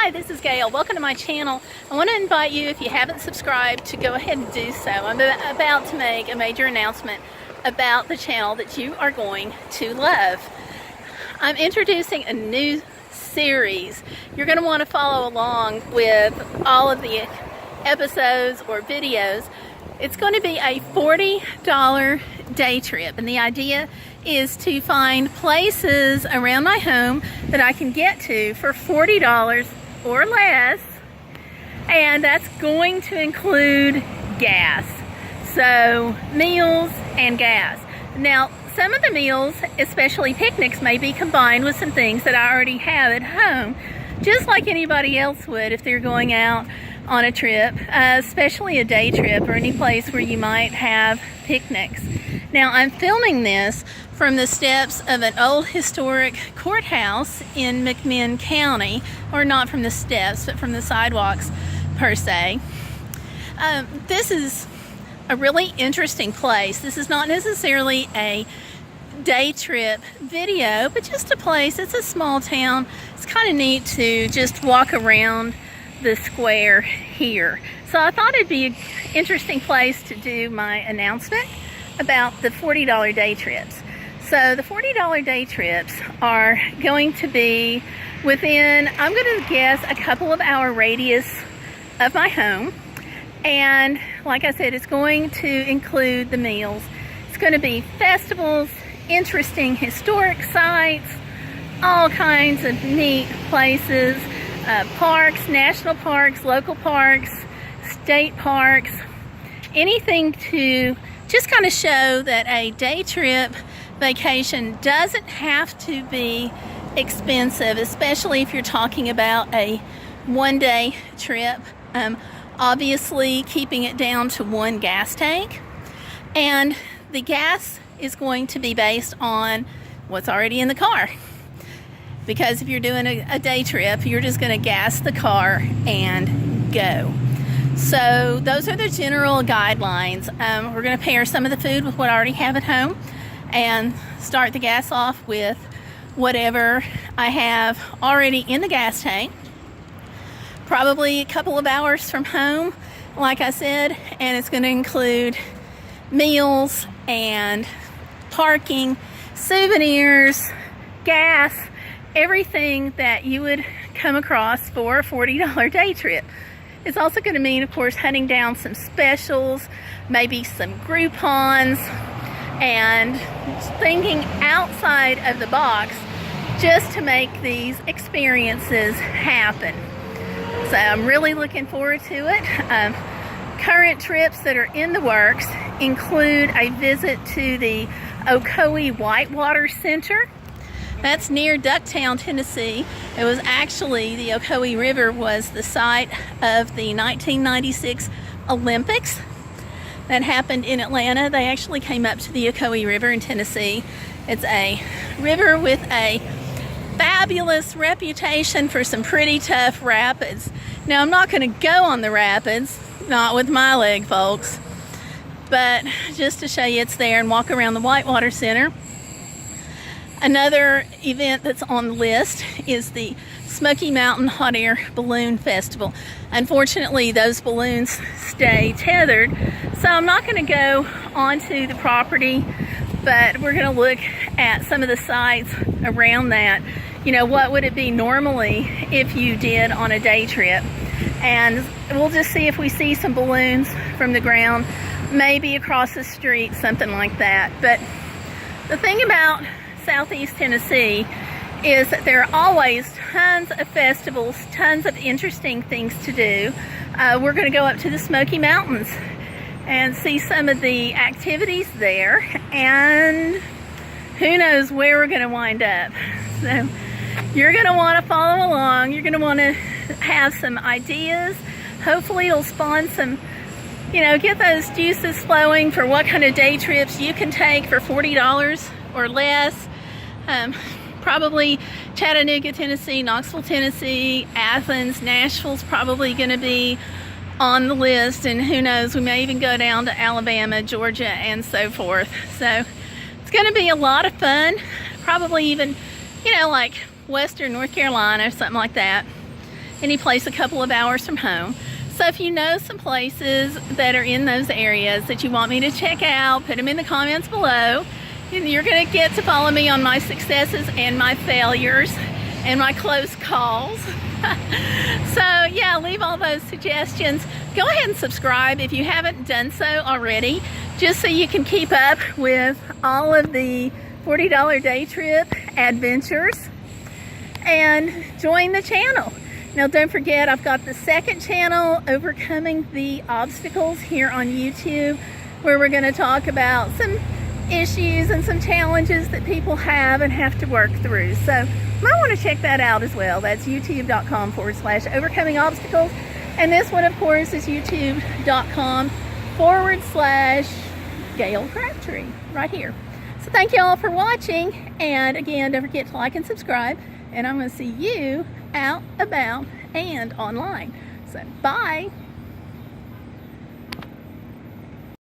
Hi, this is Gail. Welcome to my channel. I want to invite you, if you haven't subscribed, to go ahead and do so. I'm about to make a major announcement about the channel that you are going to love. I'm introducing a new series. You're going to want to follow along with all of the episodes or videos. It's going to be a $40 day trip, and the idea is to find places around my home that I can get to for $40 or less, and that's going to include gas, so meals and gas. Now, some of the meals, especially picnics, may be combined with some things that I already have at home, just like anybody else would if they're going out on a trip, especially a day trip or any place where you might have picnics. Now, I'm filming this from the steps of an old historic courthouse in McMinn County, or not from the steps, but from the sidewalks per se. This is a really interesting place. This is not necessarily a day trip video, but just a place. It's a small town. It's kind of neat to just walk around the square here. So I thought it'd be an interesting place to do my announcement about the $40 day trips. So the $40 day trips are going to be within, I'm going to guess, a couple of hour radius of my home. And like I said, it's going to include the meals. It's going to be festivals, interesting historic sites, all kinds of neat places, parks, national parks, local parks, state parks, anything to just kind of show that a day trip vacation doesn't have to be expensive, especially if you're talking about a one-day trip. Obviously keeping it down to one gas tank, and the gas is going to be based on what's already in the car, because if you're doing a day trip, you're just going to gas the car and go. So those are the general guidelines. We're going to pair some of the food with what I already have at home and start the gas off with whatever I have already in the gas tank. Probably a couple of hours from home, like I said, and it's going to include meals and parking, souvenirs, gas, everything that you would come across for a $40 day trip. It's also going to mean, of course, hunting down some specials, maybe some Groupons, and thinking outside of the box just to make these experiences happen. So I'm really looking forward to it. Current trips that are in the works include a visit to the Ocoee Whitewater Center. That's near Ducktown, Tennessee. It was actually, the Ocoee River was the site of the 1996 Olympics that happened in Atlanta. They actually came up to the Ocoee River in Tennessee. It's a river with a fabulous reputation for some pretty tough rapids. Now, I'm not going to go on the rapids, not with my leg, folks, but just to show you it's there and walk around the Whitewater Center. Another event that's on the list is the Smoky Mountain Hot Air Balloon Festival. Unfortunately, those balloons stay tethered, so I'm not going to go onto the property, but we're going to look at some of the sites around that. You know, what would it be normally if you did on a day trip? And we'll just see if we see some balloons from the ground, maybe across the street, something like that. But the thing about Southeast Tennessee is that there are always tons of festivals, tons of interesting things to do. We're going to go up to the Smoky Mountains and see some of the activities there, and who knows where we're going to wind up. So you're going to want to follow along. You're going to want to have some ideas. Hopefully it'll spawn some, get those juices flowing for what kind of day trips you can take for $40 or less. Probably Chattanooga, Tennessee, Knoxville, Tennessee, Athens, Nashville's probably going to be on the list, and who knows, we may even go down to Alabama, Georgia, and so forth. So it's going to be a lot of fun. Probably even, like Western North Carolina or something like that. any place a couple of hours from home. So if you know some places that are in those areas that you want me to check out, put them in the comments below. And you're going to get to follow me on my successes and my failures and my close calls. So yeah, leave all those suggestions. Go ahead and subscribe if you haven't done so already, just so you can keep up with all of the $40 day trip adventures, and join the channel. Now don't forget, I've got the second channel, Overcoming the Obstacles, here on YouTube, where we're going to talk about some issues and some challenges that people have and have to work through. So you might want to check that out as well. That's youtube.com/overcoming obstacles. And this one, of course, is youtube.com/Gail Crabtree, right here. So thank you all for watching. And again, don't forget to like and subscribe. And I'm going to see you out, about, and online. So bye.